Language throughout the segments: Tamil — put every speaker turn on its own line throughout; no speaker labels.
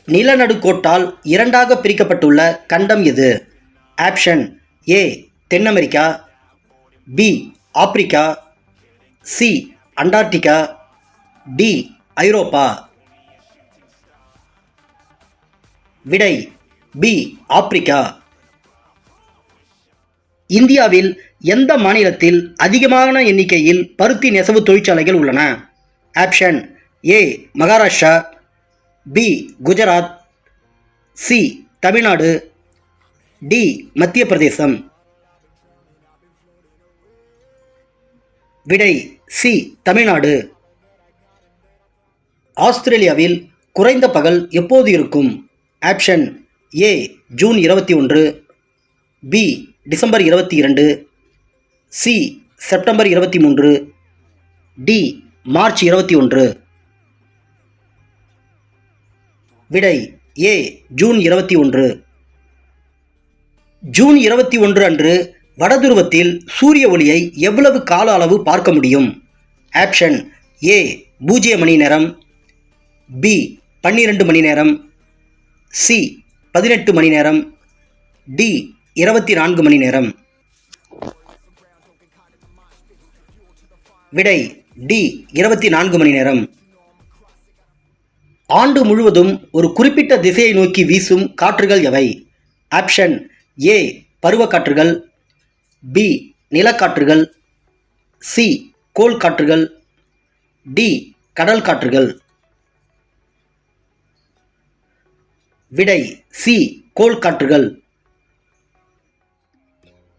நிலநடுக்கோட்டால் இரண்டாக பிரிக்கப்பட்டுள்ள கண்டம் எது? ஆப்ஷன் ஏ தென் America, B Africa, C Antarctica, D ஐரோப்பா. விடை பி ஆப்பிரிக்கா. இந்தியாவில் எந்த மாநிலத்தில் அதிகமான எண்ணிக்கையில் பருத்தி நெசவு தொழிற்சாலைகள் உள்ளன? Option A Maharashtra, B Gujarat, C Tamil Nadu, D மத்திய பிரதேசம். விடை சி தமிழ்நாடு. ஆஸ்திரேலியாவில் குறைந்த பகல் எப்போது இருக்கும்? Option A June 21, B December 22, C September 23, D March 21. விடை ஏ ஜூன் 21. ஜூன் 21 அன்று வடதுருவத்தில் சூரிய ஒளியை எவ்வளவு கால அளவு பார்க்க முடியும்? ஆப்ஷன் ஏ 0 மணி நேரம், பி 12 மணி நேரம், சி 18 மணி நேரம், டி 24 மணி நேரம். விடை டி 24 மணி நேரம். ஆண்டு முழுவதும் ஒரு குறிப்பிட்ட திசையை நோக்கி வீசும் காற்றுகள் எவை? ஆப்ஷன் ஏ பருவக்காற்றுகள், பி நிலக்காற்றுகள், சி கோள் காற்றுகள், டி கடல் காற்றுகள். விடை சி கோள் காற்றுகள்.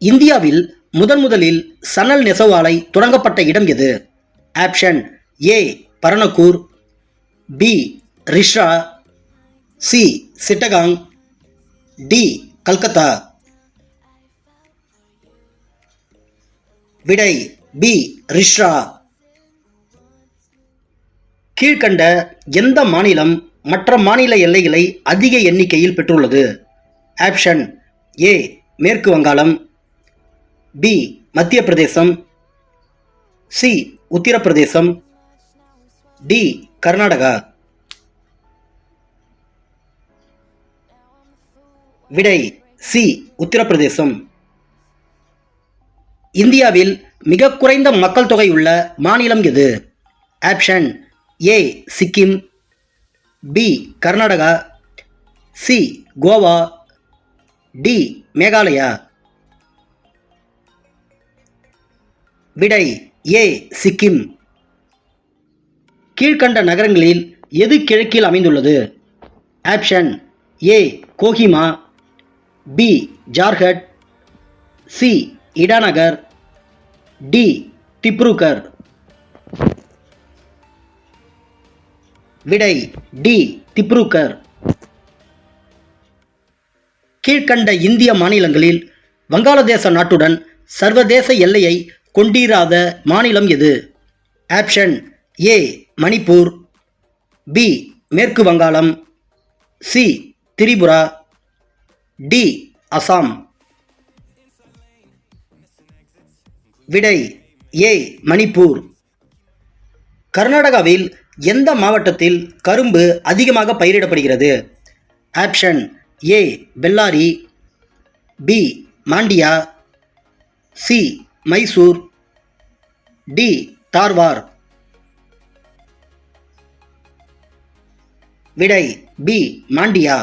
இந்தியாவில் முதலில் சணல் நெசவு ஆலை தொடங்கப்பட்ட இடம் எது? Option A Baranagar, B Rishra, C Chittagong, D Calcutta. விடை பி ரிஷ்ரா. கீழ்கண்ட எந்த மாநிலம் மற்ற மாநில எல்லைகளை அதிக எண்ணிக்கையில் பெற்றுள்ளது? ஆப்ஷன் ஏ மேற்கு வங்காளம், பி மத்திய பிரதேசம், சி உத்தரப்பிரதேசம், டி கர்நாடகா. விடை சி உத்தரப்பிரதேசம். இந்தியாவில் மிக குறைந்த மக்கள் தொகை உள்ள மாநிலம் எது? Option A Sikkim, B Karnataka, C Goa, D Meghalaya. விடை ஏ சிக்கிம். கீழ்கண்ட நகரங்களில் எது கிழக்கில் அமைந்துள்ளது? Option A Kohima, B Jorhat, C Itanagar, D Dibrugarh. விடை டி திப்ருகர். கீழ்கண்ட இந்திய மாநிலங்களில் வங்காளதேச நாட்டுடன் சர்வதேச எல்லையை கொண்டிராத மாநிலம் எது? ஆப்ஷன் ஏ மணிப்பூர், பி மேற்கு வங்காளம், சி திரிபுரா, டி அசாம். விடை ஏ மணிப்பூர். கர்நாடகாவில் எந்த மாவட்டத்தில் கரும்பு அதிகமாக பயிரிடப்படுகிறது? Option A Bellary, B Mandya, C Mysore, D Dharwad. விடை பி மாண்டியா.